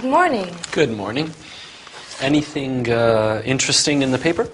Good morning. Good morning. Anything interesting in the paper?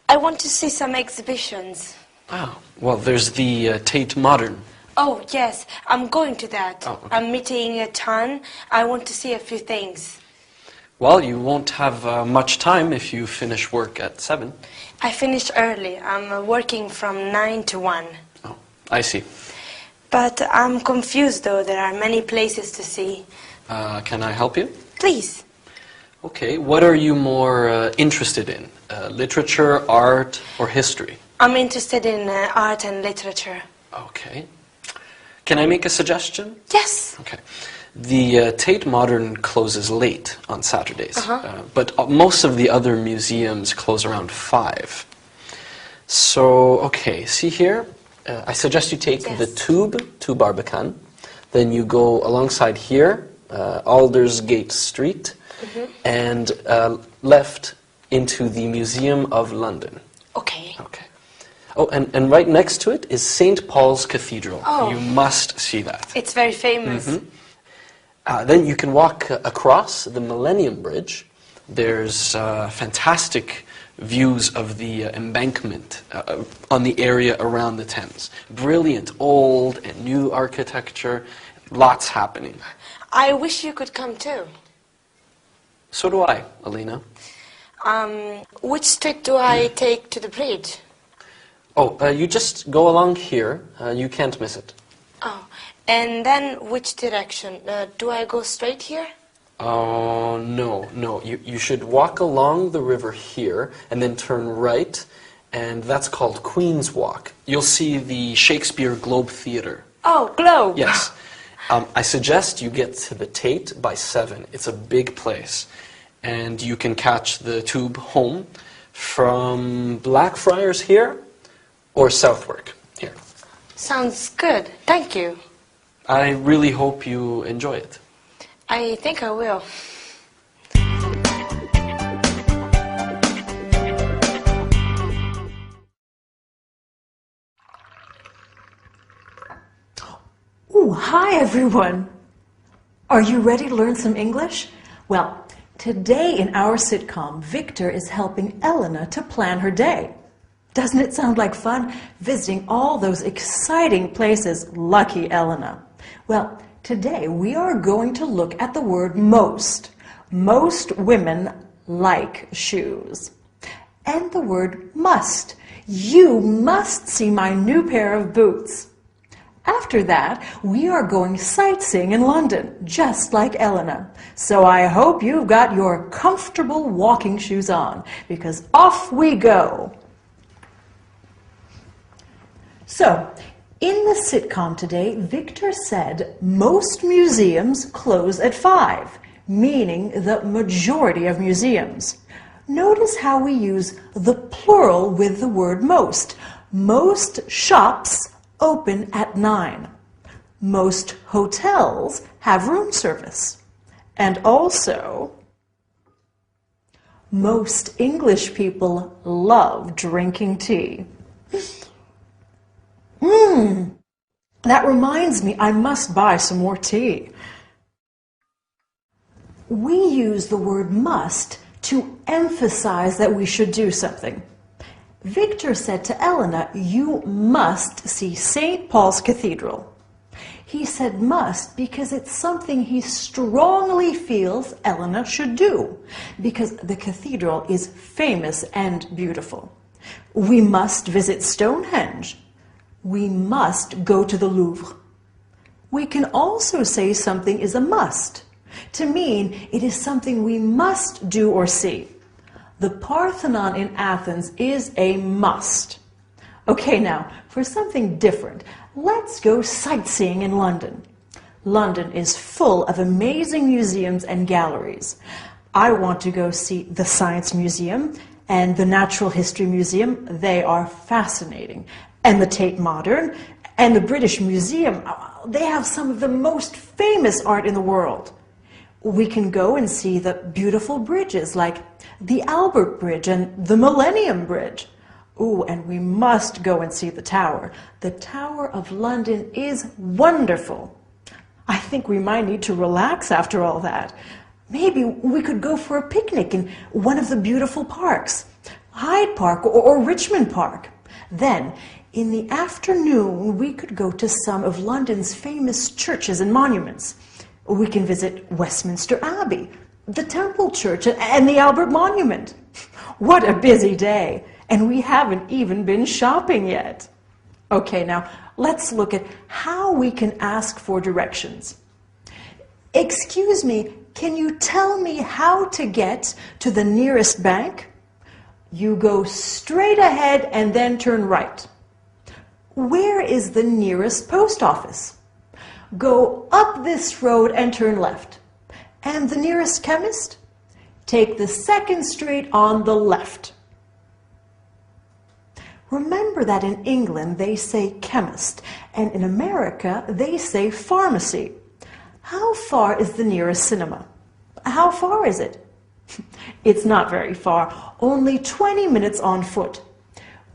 I want to see some exhibitions. Oh, well, there's the Tate Modern. Oh, yes, I'm going to that. Oh, okay. I'm meeting Tan. I want to see a few things. Well, you won't have much time if you finish work at 7. I finished early. I'm working from 9 to 1. Oh, I see. But I'm confused, though. There are many places to see. Can I help you? Please. Okay, what are you more interested in? Literature, art, or history? I'm interested in art and literature. Okay. Can I make a suggestion? Yes. Okay. The Tate Modern closes late on Saturdays, but most of the other museums close around 5. So, okay, see here? I suggest you take the tube to Barbican, then you go alongside here, Aldersgate Street, and left into the Museum of London. Okay. Okay. Oh, and right next to it is St. Paul's Cathedral. Oh. You must see that. It's very famous. Then you can walk across the Millennium Bridge. There's fantastic views of the embankment on the area around the Thames. Brilliant old and new architecture. Lots happening. I wish you could come too. So do I, Alina. Which street do I take to the bridge? Oh, you just go along here. You can't miss it. Oh, and then which direction? Do I go straight here? Oh, no. You should walk along the river here and then turn right, and that's called Queen's Walk. You'll see the Shakespeare Globe Theatre. Oh, Globe. Yes. I suggest you get to the Tate by 7. It's a big place. And you can catch the tube home from Blackfriars here or Southwark here. Sounds good. Thank you. I really hope you enjoy it. I think I will. Ooh, hi everyone. Are you ready to learn some English? Well, today in our sitcom, Victor is helping Elena to plan her day. Doesn't it sound like fun, visiting all those exciting places? Lucky Elena. Well, today we are going to look at the word most. Most women like shoes. And the word must. You must see my new pair of boots. After that, we are going sightseeing in London, just like Elena. So I hope you've got your comfortable walking shoes on, because off we go. So, in the sitcom today, Victor said most museums close at 5, meaning the majority of museums. Notice how we use the plural with the word most. Most shops open at 9. Most hotels have room service. And also, most English people love drinking tea. That reminds me, I must buy some more tea. We use the word must to emphasize that we should do something. Victor said to Elena, you must see St. Paul's Cathedral. He said must because it's something he strongly feels Elena should do, because the cathedral is famous and beautiful. We must visit Stonehenge. We must go to the Louvre. We can also say something is a must, to mean it is something we must do or see. The Parthenon in Athens is a must. Okay, now, for something different, let's go sightseeing in London. London is full of amazing museums and galleries. I want to go see the Science Museum and the Natural History Museum. They are fascinating. And the Tate Modern and the British Museum, they have some of the most famous art in the world. We can go and see the beautiful bridges like the Albert Bridge and the Millennium Bridge. Ooh, and we must go and see the Tower. The Tower of London is wonderful. I think we might need to relax after all that. Maybe we could go for a picnic in one of the beautiful parks, Hyde Park or Richmond Park. Then, in the afternoon, we could go to some of London's famous churches and monuments. We can visit Westminster Abbey, the Temple Church, and the Albert Monument. What a busy day! And we haven't even been shopping yet. Okay, now let's look at how we can ask for directions. Excuse me, can you tell me how to get to the nearest bank? You go straight ahead and then turn right. Where is the nearest post office? Go up this road and turn left. And the nearest chemist? Take the second street on the left. Remember that in England they say chemist, and in America they say pharmacy. How far is the nearest cinema? How far is it? It's not very far, only 20 minutes on foot.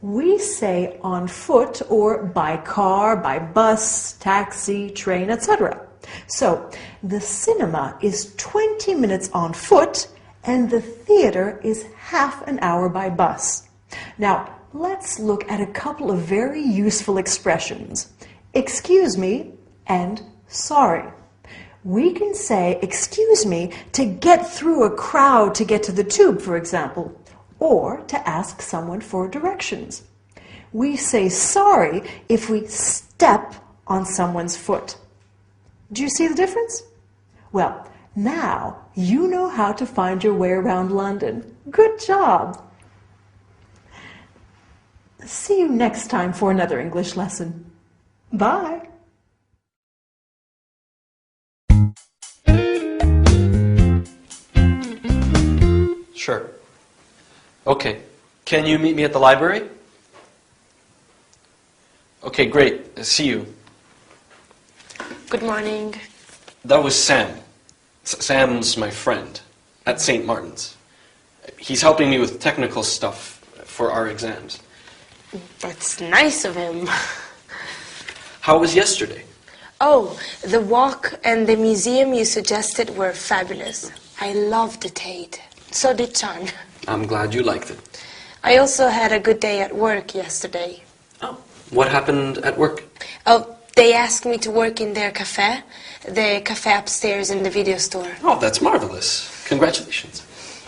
We say on foot or by car, by bus, taxi, train, etc. So the cinema is 20 minutes on foot and the theater is half an hour by bus. Now, let's look at a couple of very useful expressions. Excuse me and sorry. We can say, excuse me, to get through a crowd to get to the tube, for example, or to ask someone for directions. We say sorry if we step on someone's foot. Do you see the difference? Well, now you know how to find your way around London. Good job! See you next time for another English lesson. Bye! Sure. Okay. Can you meet me at the library? Okay, great. See you. Good morning. That was Sam. Sam's my friend at St. Martin's. He's helping me with technical stuff for our exams. That's nice of him. How was yesterday? Oh, the walk and the museum you suggested were fabulous. I loved the Tate. So did Chan. I'm glad you liked it. I also had a good day at work yesterday. Oh. What happened at work? Oh, they asked me to work in their cafe. The cafe upstairs in the video store. Oh, that's marvelous. Congratulations.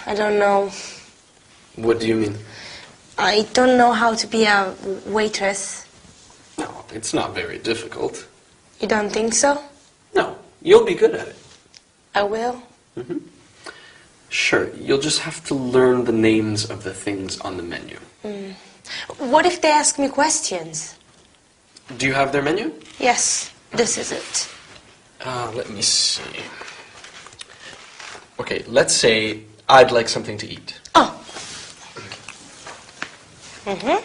I don't know. What do you mean? I don't know how to be a waitress. No, it's not very difficult. You don't think so? No, you'll be good at it. I will. Mm-hmm. Sure, you'll just have to learn the names of the things on the menu. Mm. What if they ask me questions? Do you have their menu? Yes, this is it. Let me see. Okay, let's say I'd like something to eat. Oh. Mm-hmm.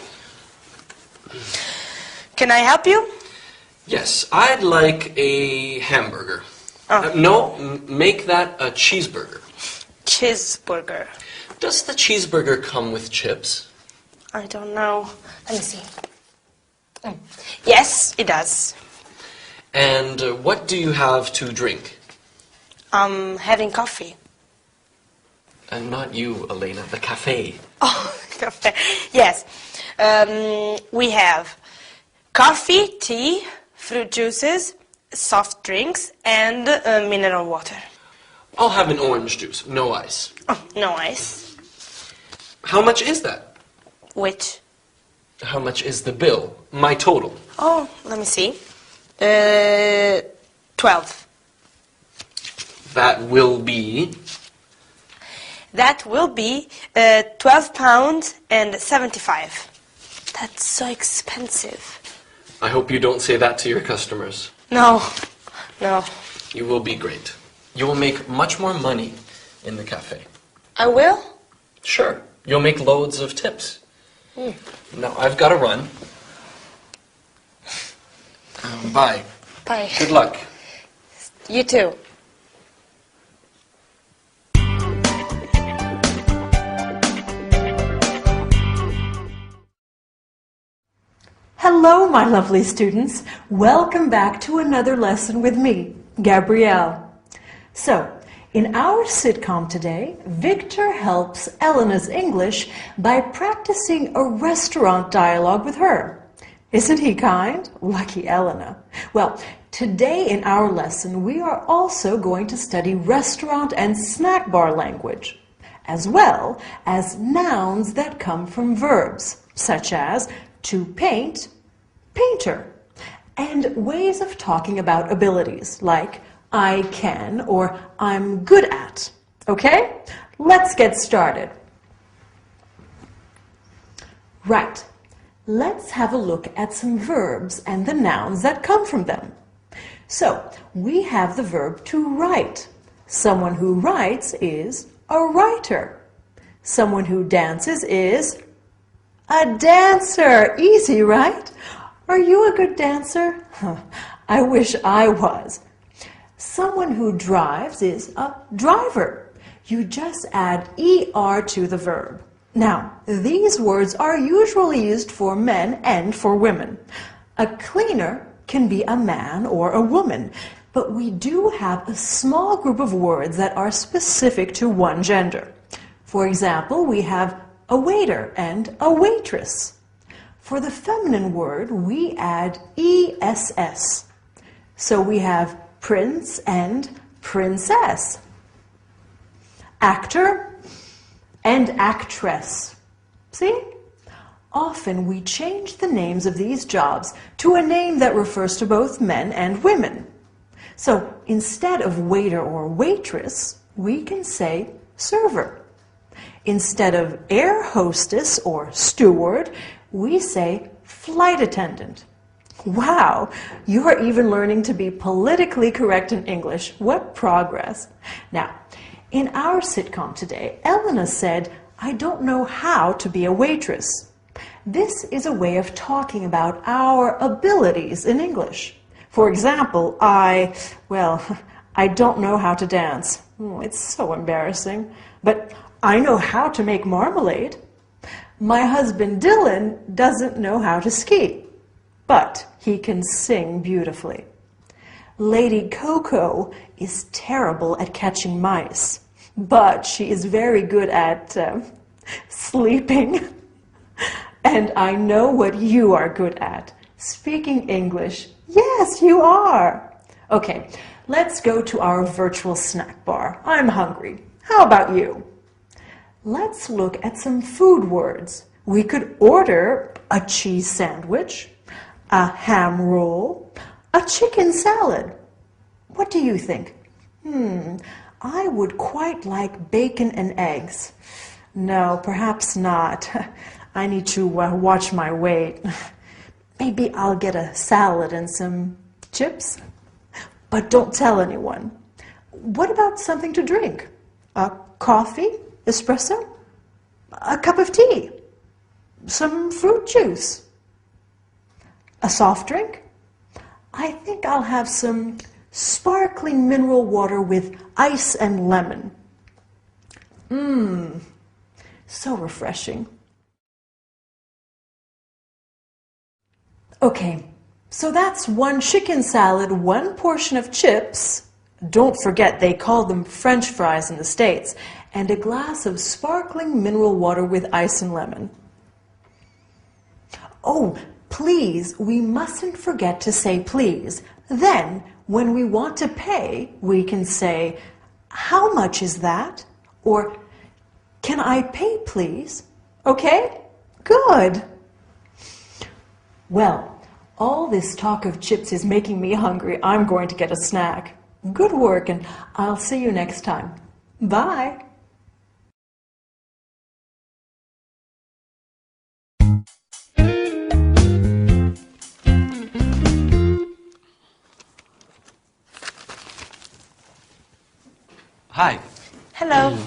Can I help you? Yes, I'd like a hamburger. Oh. No, make that a cheeseburger. Cheeseburger. Does the cheeseburger come with chips? I don't know. Let me see. Yes, it does. And what do you have to drink? Having coffee. And not you, Elena, the cafe. Oh, cafe. Yes. We have coffee, tea, fruit juices, soft drinks, and mineral water. I'll have an orange juice, no ice. Oh, no ice. How much is that? Which? How much is the bill? My total. Oh, let me see. 12. That will be... That will be £12.75. That's so expensive. I hope you don't say that to your customers. No, no. You will be great. You will make much more money in the cafe. I will? Sure. You'll make loads of tips. Now, I've got to run. Bye. Bye. Good luck. You too. Hello, my lovely students. Welcome back to another lesson with me, Gabrielle. So, In our sitcom today, Victor helps Elena's English by practicing a restaurant dialogue with her. Isn't he kind? Lucky Elena. Well, today in our lesson, we are also going to study restaurant and snack bar language, as well as nouns that come from verbs, such as to paint, painter, and ways of talking about abilities, like I can or I'm good at. Okay? Let's get started. Right. Let's have a look at some verbs and the nouns that come from them. So, we have the verb to write. Someone who writes is a writer. Someone who dances is a dancer. Easy, right? Are you a good dancer? I wish I was. Someone who drives is a driver. You just add ER to the verb. Now, these words are usually used for men and for women. A cleaner can be a man or a woman, but we do have a small group of words that are specific to one gender. For example, we have a waiter and a waitress. For the feminine word, we add ESS. So we have prince and princess, actor and actress. See? Often we change the names of these jobs to a name that refers to both men and women. So instead of waiter or waitress, we can say server. Instead of air hostess or steward, we say flight attendant. Wow, you are even learning to be politically correct in English. What progress. Now, in our sitcom today, Elena said, I don't know how to be a waitress. This is a way of talking about our abilities in English. For example, I don't know how to dance. Oh, it's so embarrassing. But I know how to make marmalade. My husband Dylan doesn't know how to ski, but he can sing beautifully. Lady Coco is terrible at catching mice, but she is very good at sleeping. And I know what you are good at, speaking English. Yes, you are. Okay, let's go to our virtual snack bar. I'm hungry. How about you? Let's look at some food words. We could order a cheese sandwich, a ham roll, a chicken salad. What do you think? I would quite like bacon and eggs. No, perhaps not. I need to watch my weight. Maybe I'll get a salad and some chips. But don't tell anyone. What about something to drink? A coffee? Espresso? A cup of tea? Some fruit juice? A soft drink? I think I'll have some sparkling mineral water with ice and lemon. So refreshing. Okay, so that's one chicken salad, one portion of chips. Don't forget they call them French fries in the States. And a glass of sparkling mineral water with ice and lemon. Oh, please, we mustn't forget to say please. Then, when we want to pay, we can say, how much is that? Or, can I pay, please? Okay? Good. Well, all this talk of chips is making me hungry. I'm going to get a snack. Good work, and I'll see you next time. Bye. Hi. Hello.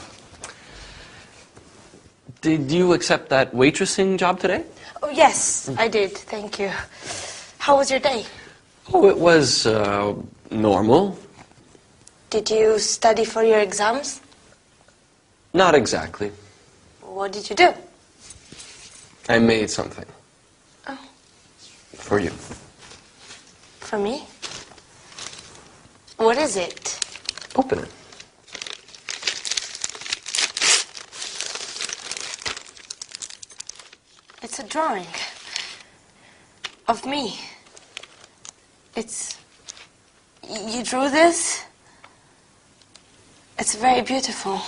Did you accept that waitressing job today? Oh, yes, I did. Thank you. How was your day? Oh, it was normal. Did you study for your exams? Not exactly. What did you do? I made something. Oh. For you. For me? What is it? Open it. It's a drawing of me. You drew this? It's very beautiful.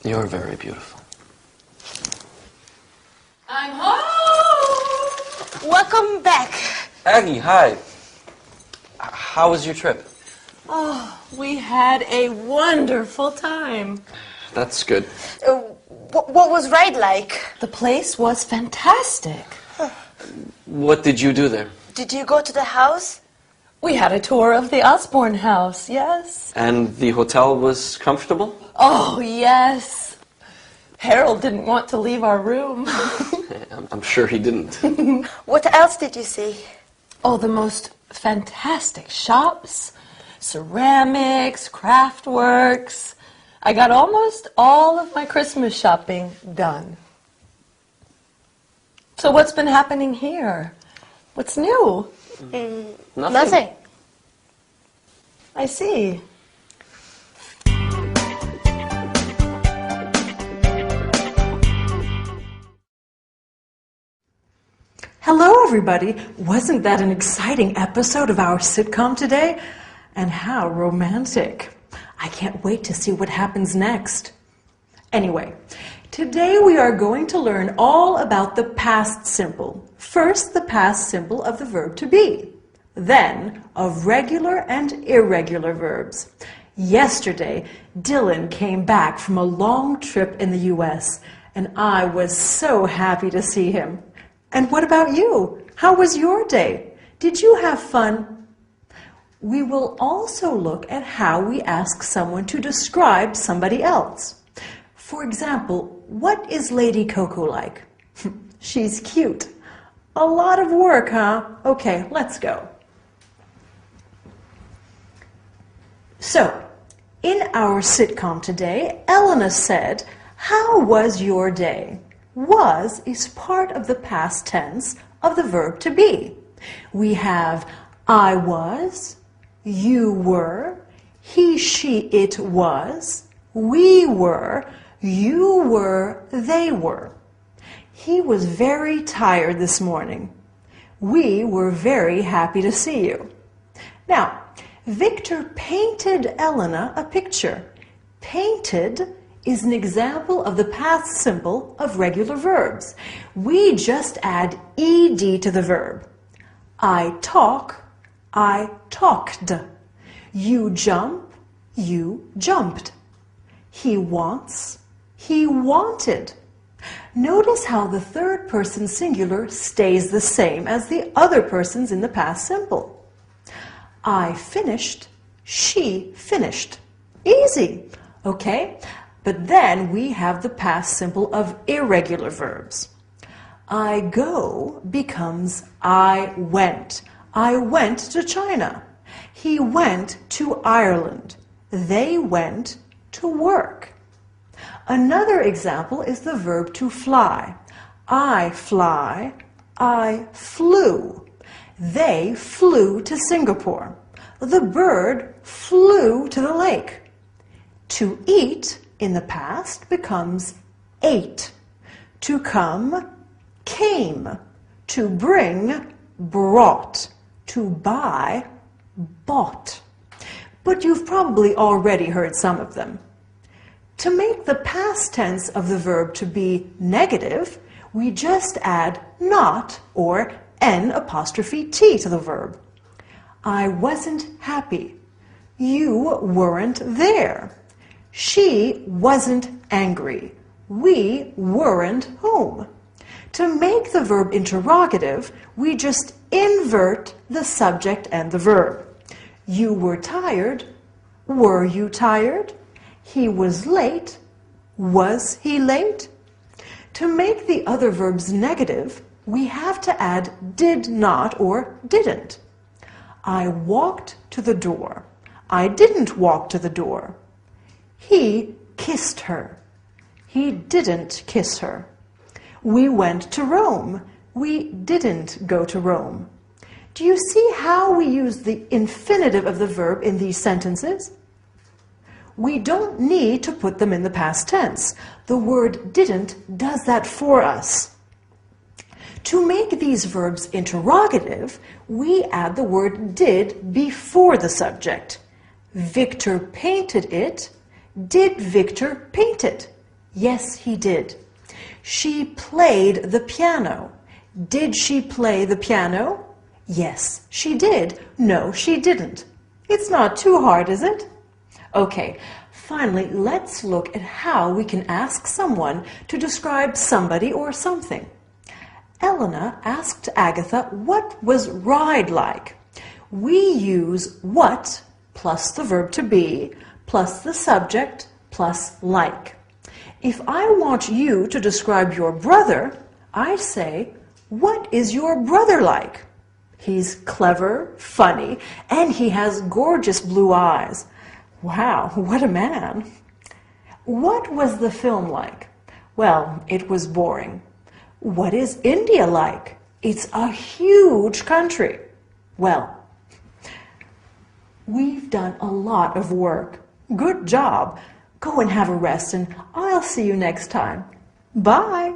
You're very beautiful. I'm home! Welcome back. Aggie, hi. How was your trip? Oh, we had a wonderful time. That's good. What was Ride like? The place was fantastic. What did you do there? Did you go to the house? We had a tour of the Osborne house, yes. And the hotel was comfortable? Oh, yes. Harold didn't want to leave our room. I'm sure he didn't. What else did you see? Oh, the most fantastic shops, ceramics, craft works. I got almost all of my Christmas shopping done. So what's been happening here? What's new? Nothing. I see. Hello, everybody. Wasn't that an exciting episode of our sitcom today? And how romantic. I can't wait to see what happens next. Anyway, today we are going to learn all about the past simple. First, the past simple of the verb to be. Then, of regular and irregular verbs. Yesterday, Dylan came back from a long trip in the U.S., and I was so happy to see him. And what about you? How was your day? Did you have fun? We will also look at how we ask someone to describe somebody else. For example, what is Lady Coco like? She's cute. A lot of work, huh? Okay, let's go. So, in our sitcom today, Elena said, "How was your day?" Was is part of the past tense of the verb to be. We have I was, you were, he, she, it was, we were, you were, they were. He was very tired this morning. We were very happy to see you. Now, Victor painted Elena a picture. Painted is an example of the past simple of regular verbs. We just add ed to the verb. I talk, I talked. You jump, you jumped. He wants, he wanted. Notice how the third person singular stays the same as the other persons in the past simple. I finished, she finished. Easy, okay? But then we have the past simple of irregular verbs. I go becomes I went. I went to China. He went to Ireland. They went to work. Another example is the verb to fly. I fly. I flew. They flew to Singapore. The bird flew to the lake. To eat in the past becomes ate. To come, came. To bring, brought. To buy, bought. But you've probably already heard some of them. To make the past tense of the verb to be negative, we just add not or N''T to the verb. I wasn't happy. You weren't there. She wasn't angry. We weren't home. To make the verb interrogative, we just invert the subject and the verb. You were tired. Were you tired? He was late. Was he late? To make the other verbs negative, we have to add did not or didn't. I walked to the door. I didn't walk to the door. He kissed her. He didn't kiss her. We went to Rome. We didn't go to Rome. Do you see how we use the infinitive of the verb in these sentences? we don't need to put them in the past tense. The word didn't does that for us. To make these verbs interrogative, we add the word did before the subject. Victor painted it. Did Victor paint it? Yes, he did. She played the piano. Did she play the piano? Yes, she did. No, she didn't. It's not too hard, is it? Okay, finally, let's look at how we can ask someone to describe somebody or something. Elena asked Agatha what was ride like. We use what plus the verb to be plus the subject plus like. If I want you to describe your brother, I say, what is your brother like? He's clever, funny, and he has gorgeous blue eyes. Wow, what a man. What was the film like? Well, it was boring. What is India like? It's a huge country. Well, we've done a lot of work. Good job. Go and have a rest, and I'll see you next time. Bye.